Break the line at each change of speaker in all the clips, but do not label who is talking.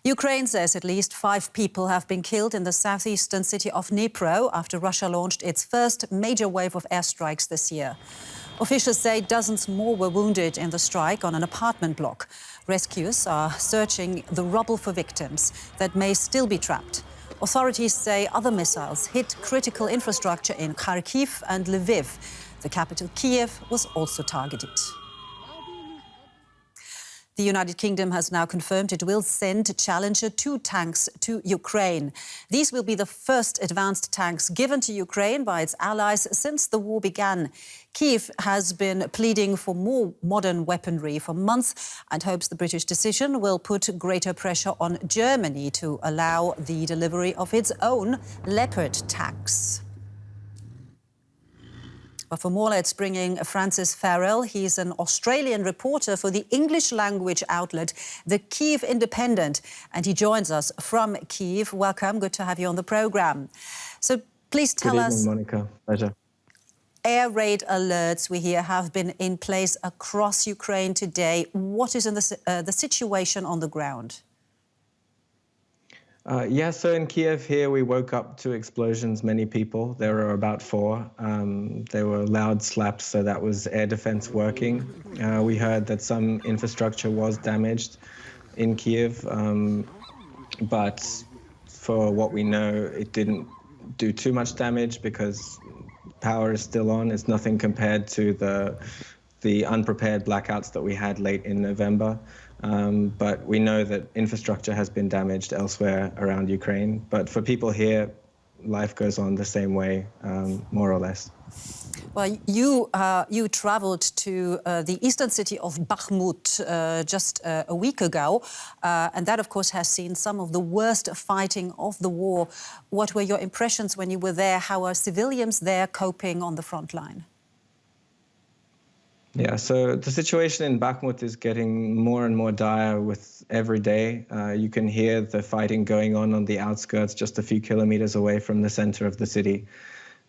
Ukraine says at least 5 people have been killed in the southeastern city of Dnipro after Russia launched its first major wave of airstrikes this year. Officials say dozens more were wounded in the strike on an apartment block. Rescuers are searching the rubble for victims that may still be trapped. Authorities say other missiles hit critical infrastructure in Kharkiv and Lviv. The capital, Kyiv, was also targeted. The United Kingdom has now confirmed it will send Challenger 2 tanks to Ukraine. These will be the first advanced tanks given to Ukraine by its allies since the war began. Kyiv has been pleading for more modern weaponry for months and hopes the British decision will put greater pressure on Germany to allow the delivery of its own Leopard tanks. But for more, let's bring in Francis Farrell. He's an Australian reporter for the English language outlet, the Kyiv Independent, and he joins us from Kyiv. Welcome, good to have you on the programme. So please tell us...
Good evening, Monica. Pleasure.
Air raid alerts, we hear, have been in place across Ukraine today. What is the situation on the ground?
So in Kiev here, we woke up to explosions, many people. There were about 4. There were loud slaps, so that was air defense working. We heard that some infrastructure was damaged in Kiev, but for what we know, it didn't do too much damage because power is still on. It's nothing compared to the unprepared blackouts that we had late in November. But we know that infrastructure has been damaged elsewhere around Ukraine. But for people here, life goes on the same way, more or less.
Well, you travelled to the eastern city of Bakhmut just a week ago, and that, of course, has seen some of the worst fighting of the war. What were your impressions when you were there? How are civilians there coping on the front line?
Yeah, so the situation in Bakhmut is getting more and more dire with every day. You can hear the fighting going on the outskirts, just a few kilometers away from the center of the city.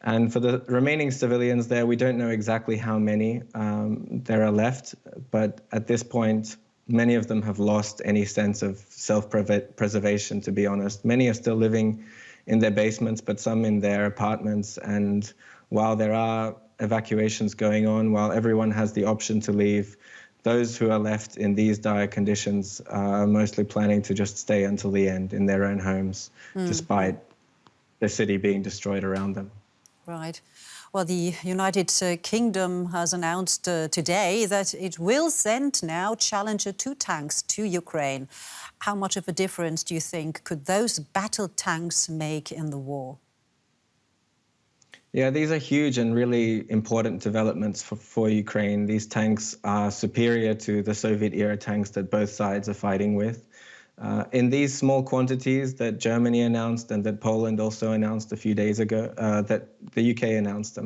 And for the remaining civilians there, we don't know exactly how many there are left, but at this point, many of them have lost any sense of self-preservation, to be honest. Many are still living in their basements, but some in their apartments. And while there are evacuations going on, while everyone has the option to leave, those who are left in these dire conditions are mostly planning to just stay until the end in their own homes, despite the city being destroyed around them.
Right. Well, the United Kingdom has announced today that it will send now Challenger 2 tanks to Ukraine. How much of a difference do you think could those battle tanks make in the war?
Yeah, these are huge and really important developments for Ukraine. These tanks are superior to the Soviet-era tanks that both sides are fighting with. In these small quantities that Germany announced and that Poland also announced a few days ago, that the UK announced,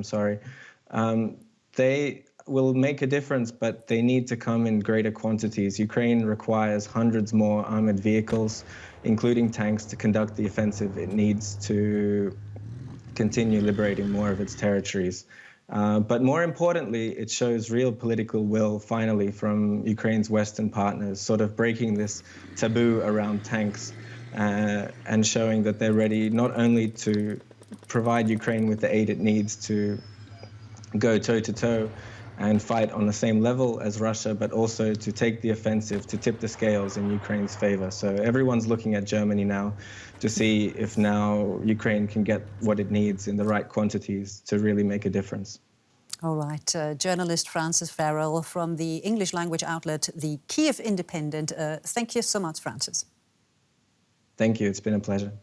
they will make a difference, but they need to come in greater quantities. Ukraine requires hundreds more armored vehicles, including tanks, to conduct the offensive it needs to continue liberating more of its territories. But more importantly, it shows real political will, finally, from Ukraine's Western partners, sort of breaking this taboo around tanks and showing that they're ready not only to provide Ukraine with the aid it needs to go toe-to-toe and fight on the same level as Russia, but also to take the offensive, to tip the scales in Ukraine's favor. So everyone's looking at Germany now to see if now Ukraine can get what it needs in the right quantities to really make a difference.
All right. Journalist Francis Farrell from the English language outlet, the Kyiv Independent. Thank you so much, Francis.
Thank you. It's been a pleasure.